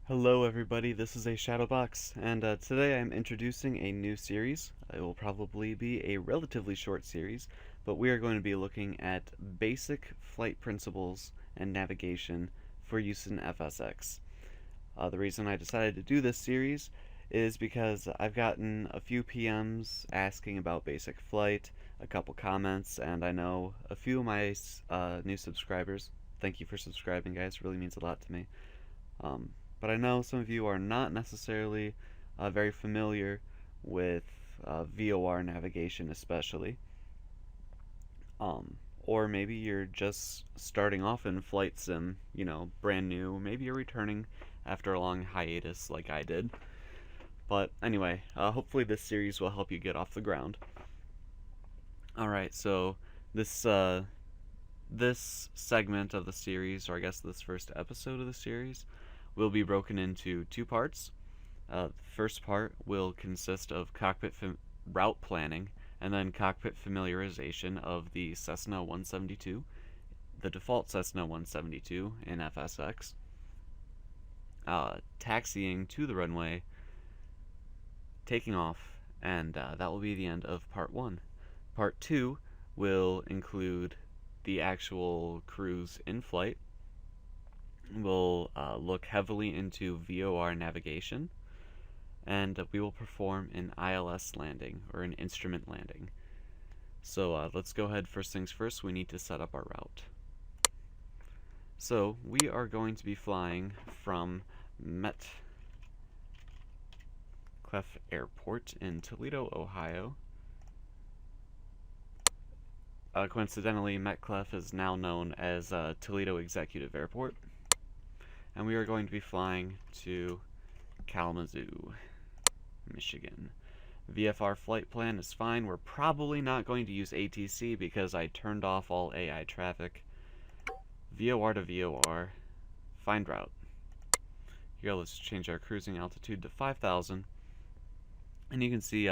Hello everybody, this is a Shadowbox, and today I'm introducing a new series. It will probably be a relatively short series, but we are going to be looking at basic flight principles and navigation for use in FSX. The reason I decided to do this series is because I've gotten a few PMs asking about basic flight, a couple comments, and I know a few of my new subscribers. Thank you for subscribing, guys, it really means a lot to me. Um, but I know some of you are not necessarily very familiar with VOR navigation, especially. Or maybe you're just starting off in Flight Sim, brand new. Maybe you're returning after a long hiatus like I did. But anyway, hopefully this series will help you get off the ground. Alright, so this this segment of the series, or I guess this first episode of the series, will be broken into two parts. The first part will consist of cockpit route planning and then cockpit familiarization of the Cessna 172, the default Cessna 172 in FSX, taxiing to the runway, taking off, and that will be the end of part 1. Part 2 will include the actual cruise in flight. We'll look heavily into VOR navigation, and we will perform an ILS landing, or an instrument landing. So let's go ahead. First things first, we need to set up our route. So we are going to be flying from Metcalf Airport in Toledo, Ohio. Coincidentally, Metcalf is now known as Toledo Executive Airport. And we are going to be flying to Kalamazoo, Michigan. VFR flight plan is fine. We're probably not going to use ATC because I turned off all AI traffic. VOR to VOR. Find route. Here, let's change our cruising altitude to 5,000. And you can see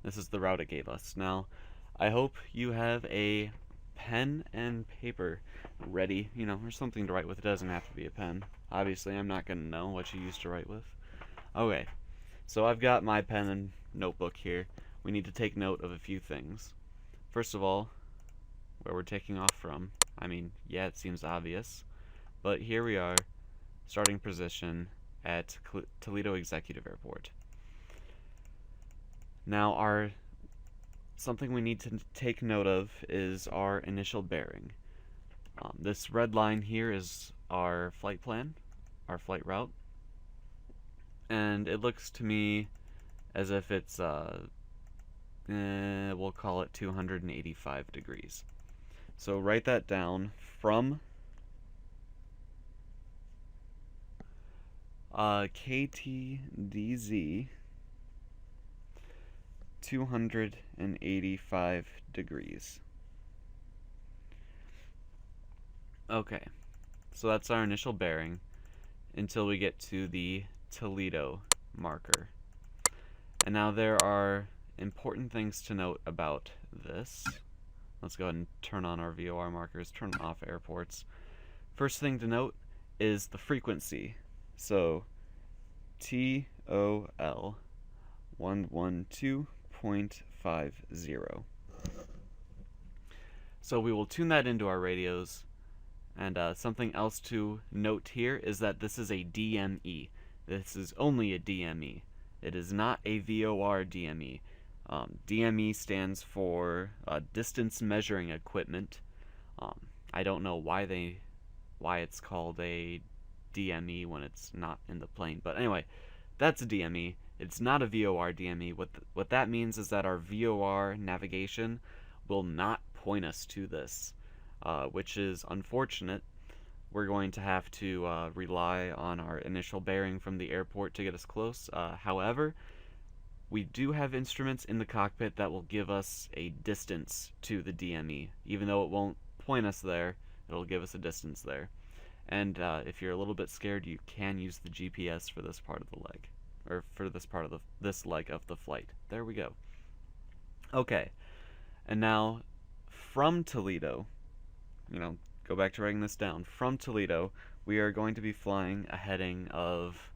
this is the route it gave us. Now, I hope you have a pen and paper ready, or something to write with. It doesn't have to be a pen. Obviously, I'm not going to know what you used to write with. Okay, so I've got my pen and notebook here. We need to take note of a few things. First of all, where we're taking off from. I mean, yeah, it seems obvious, but here we are, starting position at Toledo Executive Airport. Now, something we need to take note of is our initial bearing. This red line here is our flight plan, our flight route, and it looks to me as if it's we'll call it 285 degrees. So write that down. From KTDZ, 285 degrees. Okay, so that's our initial bearing until we get to the Toledo marker. And now there are important things to note about this. Let's go ahead and turn on our VOR markers, turn off airports. First thing to note is the frequency. So TOL 112.50. So we will tune that into our radios. And something else to note here is that this is a DME. This is only a DME. It is not a VOR DME. DME stands for distance measuring equipment. I don't know why it's called a DME when it's not in the plane, but anyway, that's a DME. It's not a VOR DME. What that means is that our VOR navigation will not point us to this, which is unfortunate. We're going to have to rely on our initial bearing from the airport to get us close. However, we do have instruments in the cockpit that will give us a distance to the DME. Even though it won't point us there, it'll give us a distance there. And if you're a little bit scared, you can use the GPS for this part of the leg, or for this part of this leg of the flight. There we go. Okay, and now from Toledo, go back to writing this down. From Toledo, we are going to be flying a heading of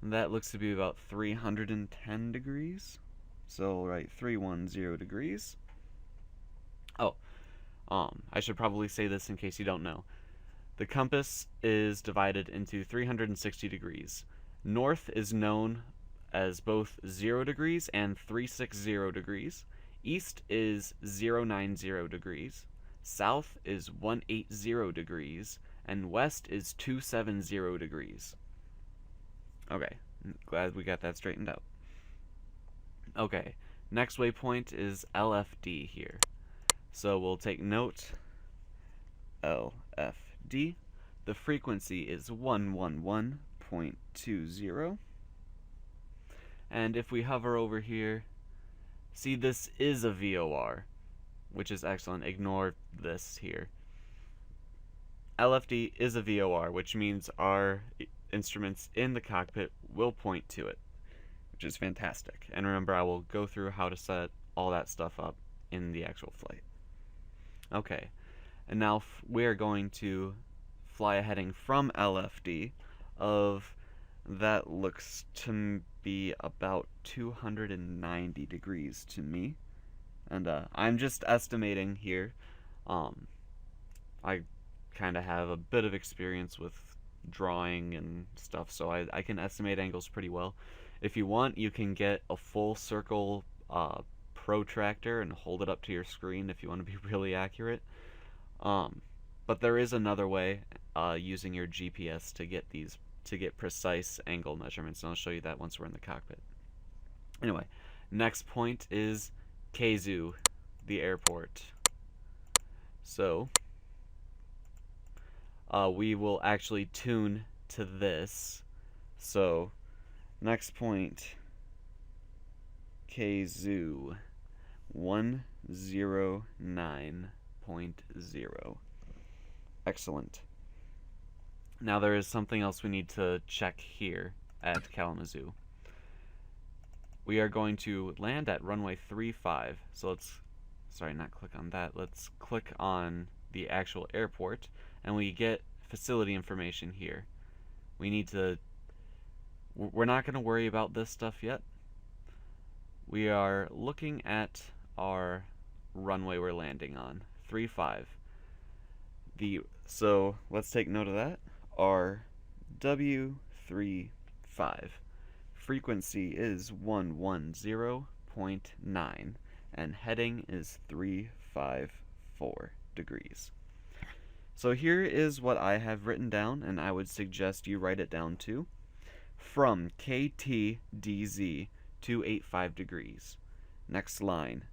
That looks to be about 310 degrees. So we'll write 310 degrees. Oh, I should probably say this in case you don't know. The compass is divided into 360 degrees. North is known as both 0 degrees and 360 degrees. East is 090 degrees. South is 180 degrees. And west is 270 degrees. Okay, glad we got that straightened out. Okay, next waypoint is LFD here. So we'll take note, LFD. The frequency is 111.20. And if we hover over here, see, this is a VOR, which is excellent. Ignore this here. LFD is a VOR, which means our instruments in the cockpit will point to it, which is fantastic. And remember, I will go through how to set all that stuff up in the actual flight. Okay, and now we're going to fly a heading from LFD of, that looks to be about 290 degrees to me. And I'm just estimating here. I kind of have a bit of experience with drawing and stuff, so I can estimate angles pretty well. If you want, you can get a full circle protractor and hold it up to your screen if you want to be really accurate. But there is another way, using your GPS to get precise angle measurements, and I'll show you that once we're in the cockpit. Anyway, next point is Keizu, the airport. So we will actually tune to this. So next point, Keizu 109.0. Excellent. Now there is something else we need to check here at Kalamazoo. We are going to land at runway 35. So let's, sorry, not click on that. Let's click on the actual airport, and we get facility information here. We need to, we're not going to worry about this stuff yet. We are looking at our runway we're landing on, 35. So let's take note of that. Our W35 frequency is 110.9 and heading is 354 degrees. So here is what I have written down, and I would suggest you write it down too. From KTDZ 285 degrees. Next line,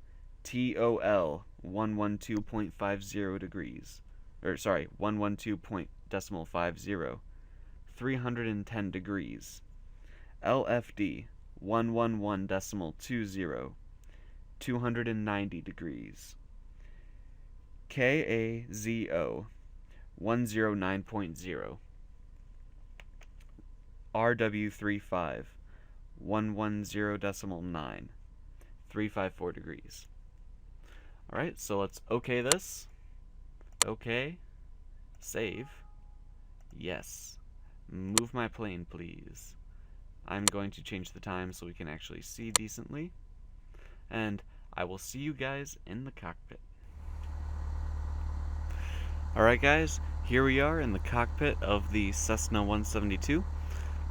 TOL 112.50 degrees. Or sorry, 112.50, 310 degrees. LFD 111.20, 290 degrees. KAZO 109.0. RW35 110.9, 354 degrees. Alright, so let's OK this. OK. Save. Yes. Move my plane, please. I'm going to change the time so we can actually see decently. And I will see you guys in the cockpit. Alright guys, here we are in the cockpit of the Cessna 172.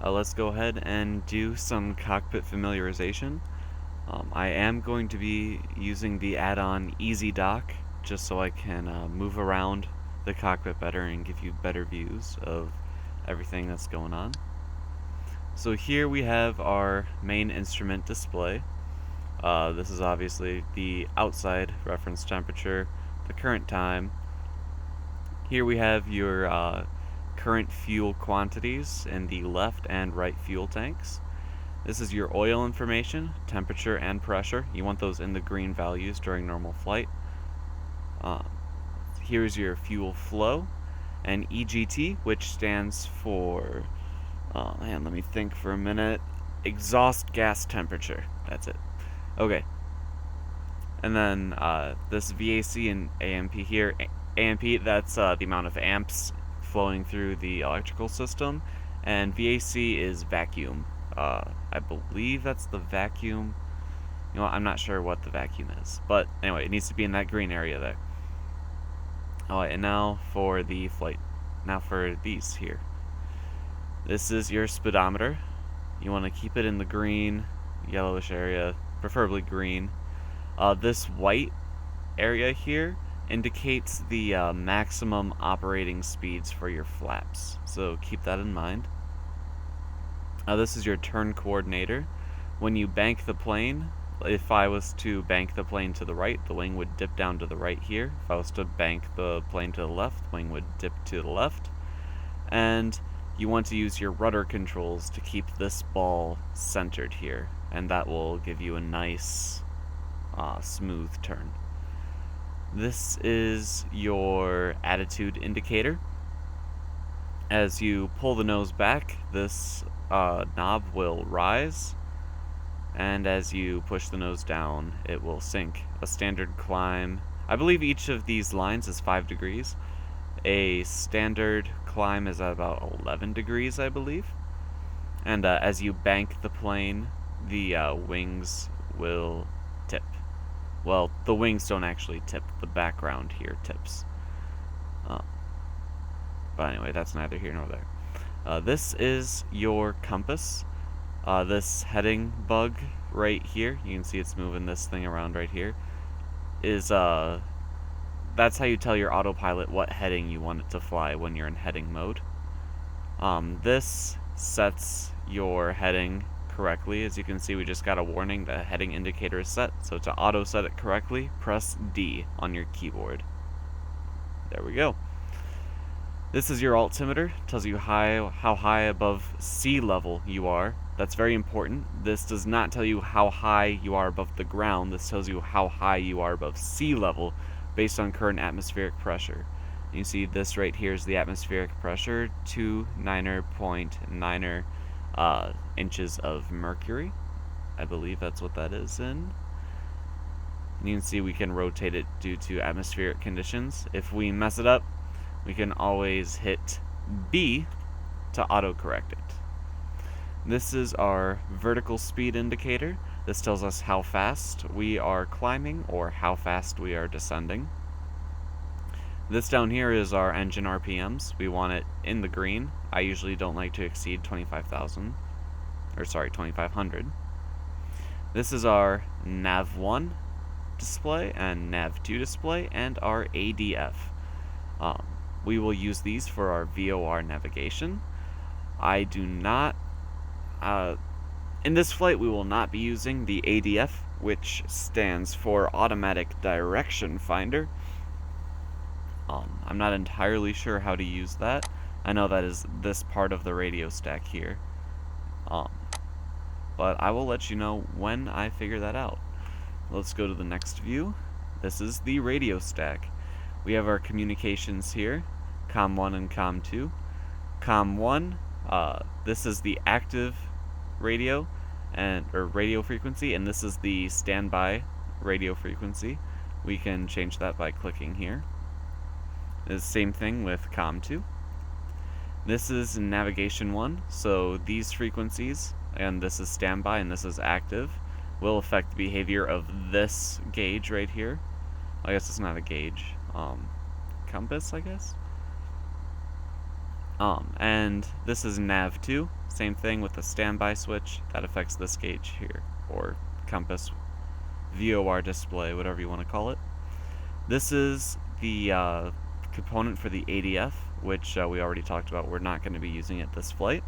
Let's go ahead and do some cockpit familiarization. I am going to be using the add-on EasyDock just so I can move around the cockpit better and give you better views of everything that's going on. So here we have our main instrument display. This is obviously the outside reference temperature, the current time. Here we have your current fuel quantities in the left and right fuel tanks. This is your oil information, temperature and pressure. You want those in the green values during normal flight. Here's your fuel flow, and EGT, which stands for, let me think for a minute, exhaust gas temperature. That's it. Okay. And then this VAC and AMP here. AMP, that's the amount of amps flowing through the electrical system, and VAC is vacuum I believe that's the vacuum. You know what, I'm not sure what the vacuum is, but anyway, it needs to be in that green area there. Alright, and now for the flight. Now for these here. This is your speedometer. You want to keep it in the green, yellowish area, preferably green. This white area here indicates the maximum operating speeds for your flaps, so keep that in mind. This is your turn coordinator. When you bank the plane, if I was to bank the plane to the right, the wing would dip down to the right here. If I was to bank the plane to the left, the wing would dip to the left. And you want to use your rudder controls to keep this ball centered here, and that will give you a nice smooth turn. This is your attitude indicator. As you pull the nose back, this knob will rise, and as you push the nose down, it will sink. A standard climb, I believe each of these lines is 5 degrees. A standard climb is at about 11 degrees, I believe. And as you bank the plane, the wings will tip. Well, the wings don't actually tip, the background here tips. But anyway, that's neither here nor there. This is your compass. This heading bug right here, you can see it's moving this thing around right here, is that's how you tell your autopilot what heading you want it to fly when you're in heading mode. This sets your heading correctly. As you can see, we just got a warning that heading indicator is set, so to auto set it correctly, press D on your keyboard. There we go. This is your altimeter. It tells you how high above sea level you are. That's very important. This does not tell you how high you are above the ground. This tells you how high you are above sea level based on current atmospheric pressure. You see this right here is the atmospheric pressure, 29.9 inches of mercury. I believe that's what that is in. And you can see we can rotate it due to atmospheric conditions. If we mess it up, we can always hit B to autocorrect it. This is our vertical speed indicator. This tells us how fast we are climbing or how fast we are descending. This down here is our engine RPMs. We want it in the green. I usually don't like to exceed 2500. This is our NAV1 display and NAV2 display and our ADF. We will use these for our VOR navigation. I do not in this flight, we will not be using the ADF, which stands for Automatic Direction Finder. I'm not entirely sure how to use that. I know that is this part of the radio stack here. But I will let you know when I figure that out. Let's go to the next view. This is the radio stack. We have our communications here, COM1 and COM2. COM1, this is the active radio or radio frequency, and this is the standby radio frequency. We can change that by clicking here. The same thing with COM2. This is navigation 1, so these frequencies, and this is standby and this is active, will affect the behavior of this gauge right here. I guess it's not a gauge, compass, I guess. And this is nav2, same thing with the standby switch, that affects this gauge here, or compass, VOR display, whatever you want to call it. This is the component for the ADF, which we already talked about. We're not going to be using it this flight.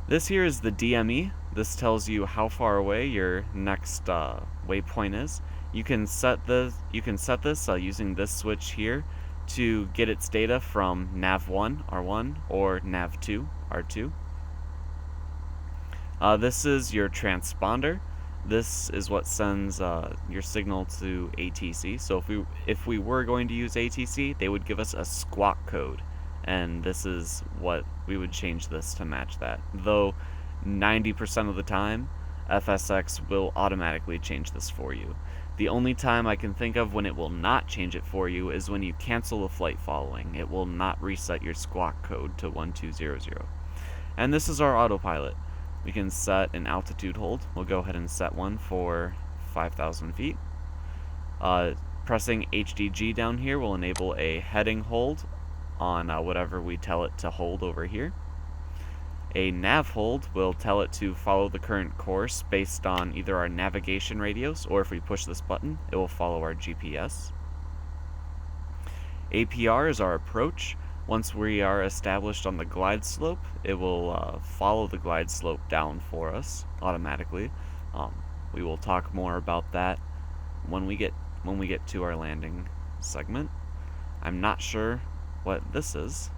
This here is the DME. This tells you how far away your next waypoint is. You can set this using this switch here to get its data from NAV1, R1, or NAV2, R2. This is your transponder. This is what sends your signal to ATC. So if we were going to use ATC, they would give us a squawk code, and this is what we would change this to match that. Though 90% of the time, FSX will automatically change this for you. The only time I can think of when it will not change it for you is when you cancel a flight following. It will not reset your squawk code to 1200. And this is our autopilot. we can set an altitude hold. We'll go ahead and set one for 5,000 feet. Pressing HDG down here will enable a heading hold on whatever we tell it to hold over here. A nav hold will tell it to follow the current course based on either our navigation radios, or if we push this button, it will follow our GPS. APR is our approach. Once we are established on the glide slope, it will follow the glide slope down for us automatically. We will talk more about that when we get to our landing segment. I'm not sure what this is.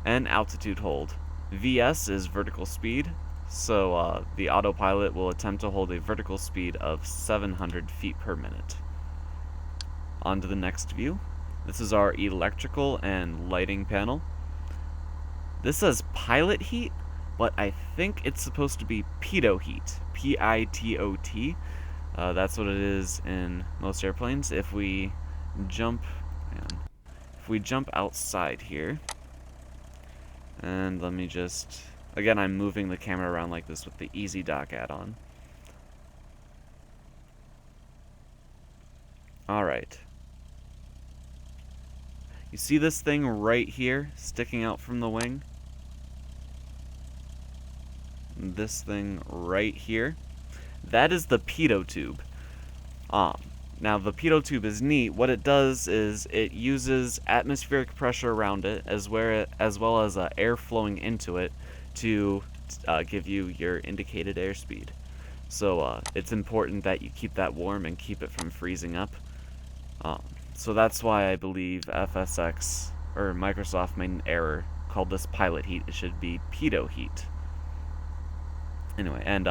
And altitude hold. VS is vertical speed, so the autopilot will attempt to hold a vertical speed of 700 feet per minute. On to the next view. This is our electrical and lighting panel. This says pilot heat, but I think it's supposed to be pitot heat. P-I-T-O-T. That's what it is in most airplanes. If we jump outside here, and let me just, again, I'm moving the camera around like this with the EasyDock add-on. Alright. You see this thing right here sticking out from the wing? This thing right here? That is the pitot tube. Now the pitot tube is neat. What it does is it uses atmospheric pressure around it as well as air flowing into it to give you your indicated airspeed. So it's important that you keep that warm and keep it from freezing up. So that's why I believe FSX or Microsoft made an error, called this pilot heat. It should be pitot heat. Anyway, and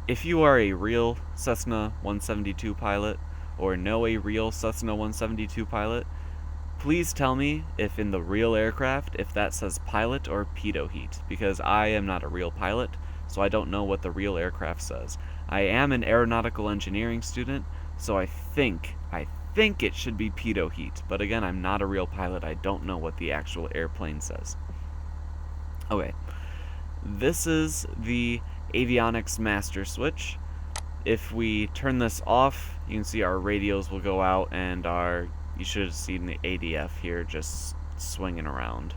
if you are a real Cessna 172 pilot, or know a real Cessna 172 pilot, please tell me if in the real aircraft, if that says pilot or pitot heat, because I am not a real pilot, so I don't know what the real aircraft says. I am an aeronautical engineering student, so I think it should be pitot heat, but again, I'm not a real pilot. I don't know what the actual airplane says. Okay, this is the avionics master switch. If we turn this off, you can see our radios will go out, and you should have seen the ADF here just swinging around.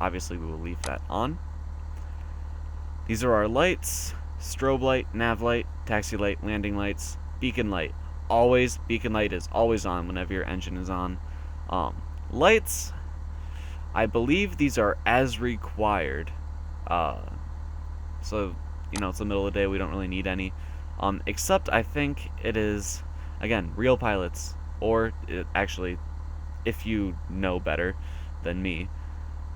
Obviously we will leave that on. These are our lights: strobe light, nav light, taxi light, landing lights, beacon light. Beacon light is always on whenever your engine is on. Lights, I believe these are as required. So, it's the middle of the day, we don't really need any. Except I think it is, again, real pilots, or actually, if you know better than me,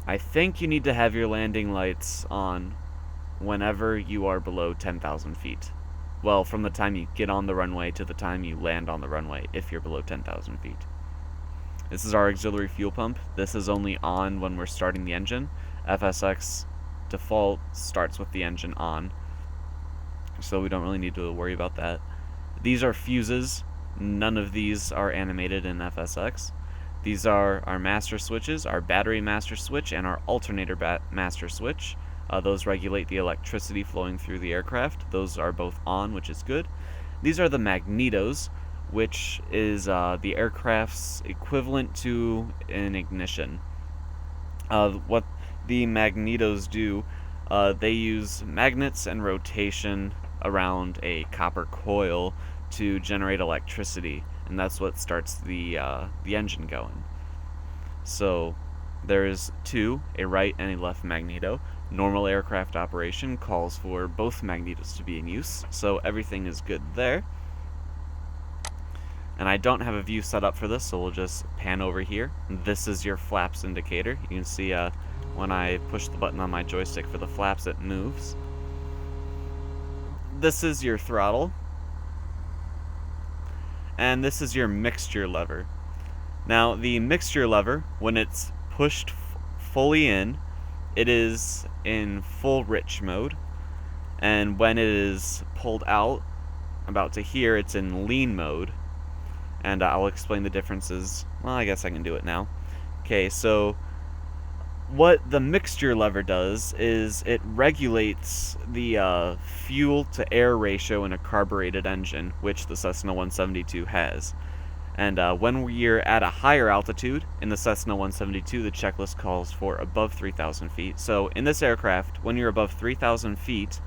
I think you need to have your landing lights on whenever you are below 10,000 feet. Well, from the time you get on the runway to the time you land on the runway, if you're below 10,000 feet. This is our auxiliary fuel pump. This is only on when we're starting the engine. FSX default starts with the engine on, so we don't really need to worry about that. These are fuses. None of these are animated in FSX. These are our master switches, our battery master switch and our alternator master switch. Those regulate the electricity flowing through the aircraft. Those are both on, which is good. These are the magnetos, which is the aircraft's equivalent to an ignition. What the magnetos do, they use magnets and rotation around a copper coil to generate electricity, and that's what starts the engine going. So there's two, a right and a left magneto. Normal aircraft operation calls for both magnetos to be in use, so everything is good there. And I don't have a view set up for this, so we'll just pan over here. This is your flaps indicator. You can see when I push the button on my joystick for the flaps, it moves. This is your throttle. And this is your mixture lever. Now, the mixture lever, when it's pushed fully in, it is in full rich mode. And when it is pulled out, about to here, it's in lean mode. And I'll explain the differences. Well, I guess I can do it now. Okay, so what the mixture lever does is it regulates the fuel to air ratio in a carbureted engine, which the Cessna 172 has. And when we're at a higher altitude, in the Cessna 172, the checklist calls for above 3,000 feet. So in this aircraft, when you're above 3,000 feet,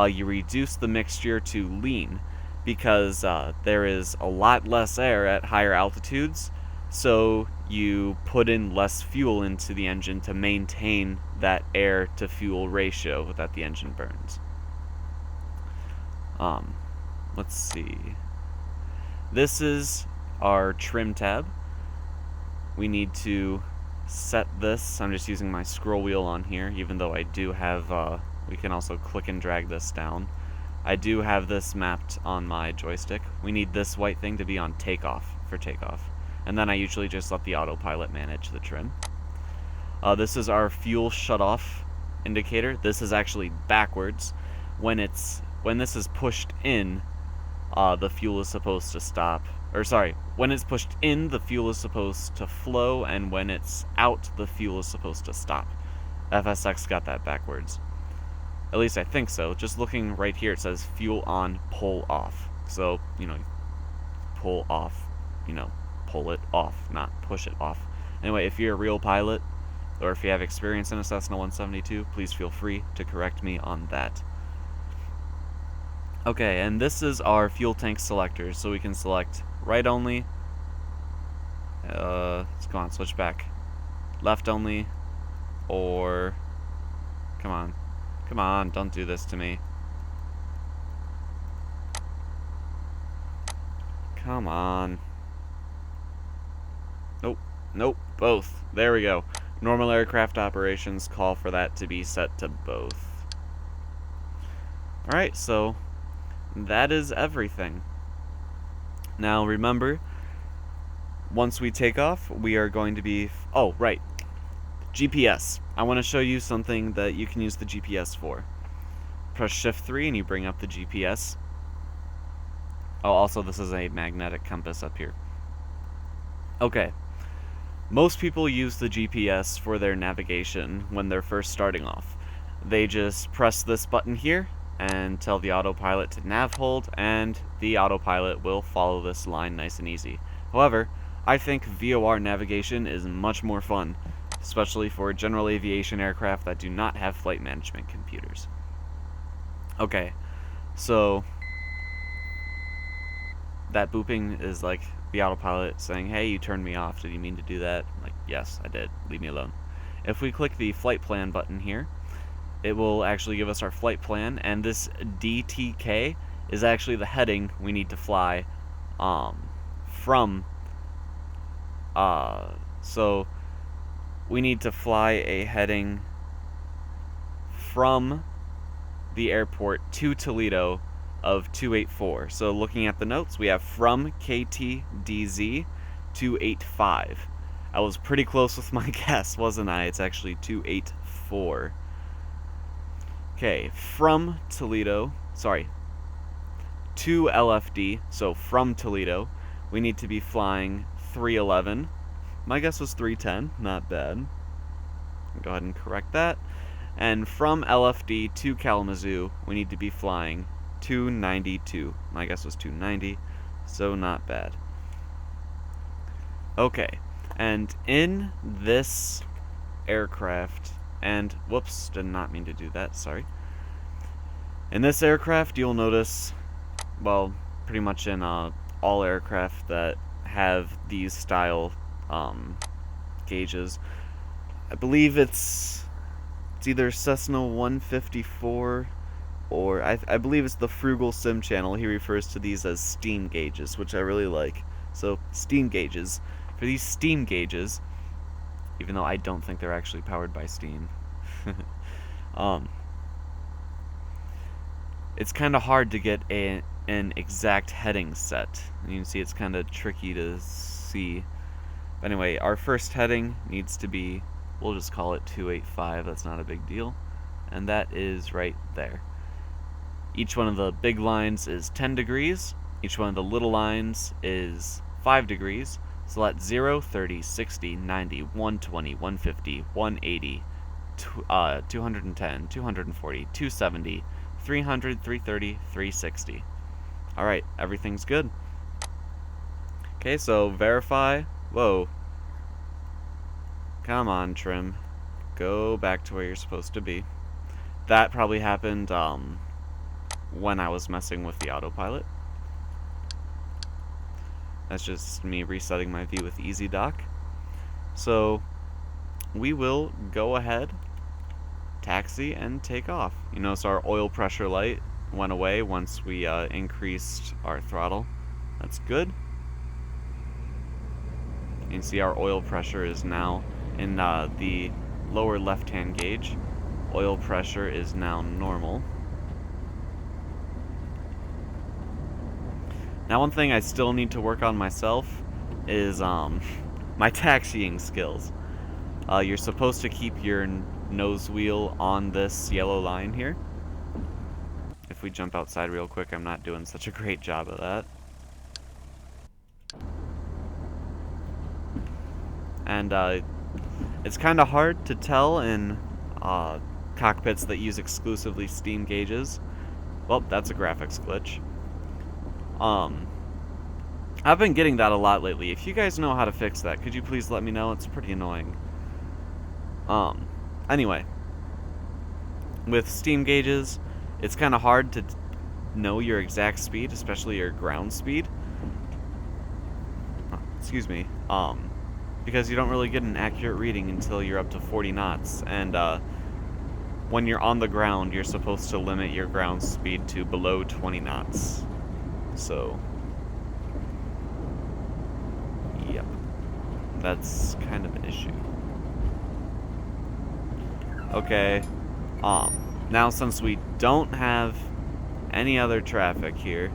you reduce the mixture to lean, because there is a lot less air at higher altitudes, so you put in less fuel into the engine to maintain that air to fuel ratio that the engine burns. Let's see. This is our trim tab. We need to set this. I'm just using my scroll wheel on here, even though I do have, we can also click and drag this down. I do have this mapped on my joystick. We need this white thing to be on takeoff for takeoff. And then I usually just let the autopilot manage the trim. This is our fuel shutoff indicator. This is actually backwards. When this is pushed in, the fuel is supposed to stop. Or sorry, when it's pushed in, the fuel is supposed to flow, and when it's out, the fuel is supposed to stop. FSX got that backwards. At least I think so. Just looking right here, it says fuel on, pull off. So, pull off, pull it off, not push it off. Anyway, if you're a real pilot, or if you have experience in a Cessna 172, please feel free to correct me on that. Okay, and this is our fuel tank selector, so we can select right only, let's go on, switch back, left only, or, come on, don't do this to me. Come on. Nope, both. There we go. Normal aircraft operations call for that to be set to both. Alright, so that is everything. Now remember, once we take off, we are going to be... Oh, right. GPS. I want to show you something that you can use the GPS for. Press Shift 3 and you bring up the GPS. Oh, also this is a magnetic compass up here. Okay. Most people use the GPS for their navigation when they're first starting off. They just press this button here and tell the autopilot to nav hold, and the autopilot will follow this line nice and easy. However, I think VOR navigation is much more fun, especially for general aviation aircraft that do not have flight management computers. Okay, so that booping is like the autopilot saying, hey, you turned me off, did you mean to do that? Like, yes, I did, leave me alone. If we click the flight plan button here, it will actually give us our flight plan, and this DTK is actually the heading we need to fly from. So we need to fly a heading from the airport to Toledo of 284. So looking at the notes, we have from KTDZ 285. I was pretty close with my guess, wasn't I? It's actually 284. Okay, from Toledo, to LFD, so from Toledo, we need to be flying 311. My guess was 310, not bad. I'll go ahead and correct that. And from LFD to Kalamazoo, we need to be flying 292. My guess was 290, so not bad. Okay, and in this aircraft, and whoops, did not mean to do that, sorry. In this aircraft, you'll notice, well, pretty much in all aircraft that have these style gauges, I believe it's either Cessna 154 or I believe it's the Frugal Sim channel. He refers to these as steam gauges, which I really like. So steam gauges. For these steam gauges, even though I don't think they're actually powered by steam, it's kind of hard to get an exact heading set. And you can see it's kind of tricky to see. But anyway, our first heading needs to be, we'll just call it 285, that's not a big deal. And that is right there. Each one of the big lines is 10 degrees. Each one of the little lines is 5 degrees. So that's 0, 30, 60, 90, 120, 150, 180, 210, 240, 270, 300, 330, 360. Alright, everything's good. Okay, so verify. Whoa. Come on, trim. Go back to where you're supposed to be. That probably happened when I was messing with the autopilot. That's just me resetting my view with EasyDock. So we will go ahead, taxi, and take off. You notice our oil pressure light went away once we increased our throttle. That's good. You can see our oil pressure is now in the lower left-hand gauge. Oil pressure is now normal. Now, one thing I still need to work on myself is my taxiing skills. You're supposed to keep your nose wheel on this yellow line here. If we jump outside real quick, I'm not doing such a great job of that. And it's kind of hard to tell in cockpits that use exclusively steam gauges. Well, that's a graphics glitch. I've been getting that a lot lately. If you guys know how to fix that, could you please let me know? It's pretty annoying. Anyway, with steam gauges, it's kind of hard to know your exact speed, especially your ground speed. Excuse me. Because you don't really get an accurate reading until you're up to 40 knots, and when you're on the ground, you're supposed to limit your ground speed to below 20 knots. So, yep, that's kind of an issue. Okay, now since we don't have any other traffic here,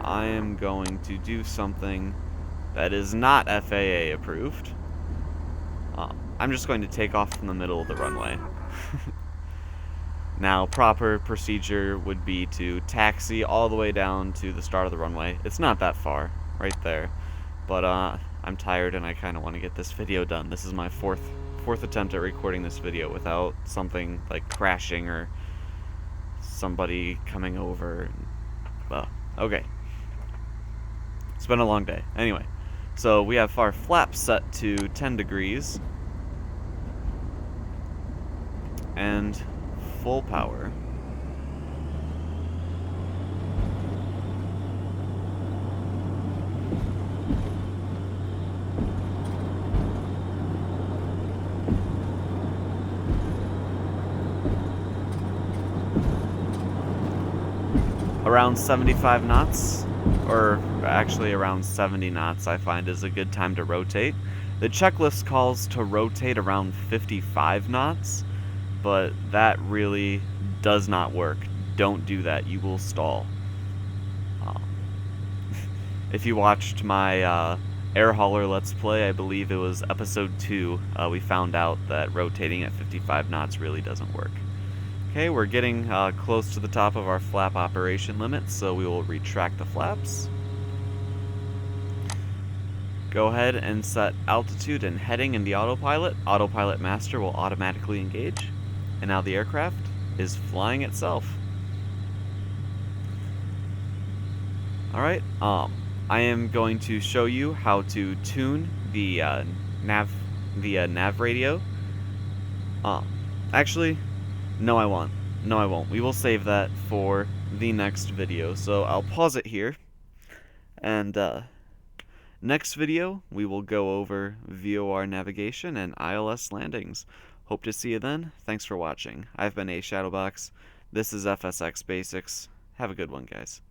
I am going to do something that is not FAA approved. I'm just going to take off from the middle of the runway. Now, proper procedure would be to taxi all the way down to the start of the runway. It's not that far, right there. But I'm tired and I kind of want to get this video done. This is my fourth attempt at recording this video without something like crashing or somebody coming over. Well, okay. It's been a long day. Anyway, so we have our flaps set to 10 degrees. And full power. Around 75 knots, or actually around 70 knots, I find is a good time to rotate. The checklist calls to rotate around 55 knots, but that really does not work. Don't do that. You will stall. If you watched my air hauler Let's Play, I believe it was episode 2, we found out that rotating at 55 knots really doesn't work. Okay, we're getting close to the top of our flap operation limit, so we will retract the flaps. Go ahead and set altitude and heading in the autopilot. Autopilot master will automatically engage. And now the aircraft is flying itself. Alright, I am going to show you how to tune the nav radio. Actually, no I won't. No I won't. We will save that for the next video. So I'll pause it here. And next video, we will go over VOR navigation and ILS landings. Hope to see you then. Thanks for watching. I've been A Shadowbox. This is FSX Basics. Have a good one, guys.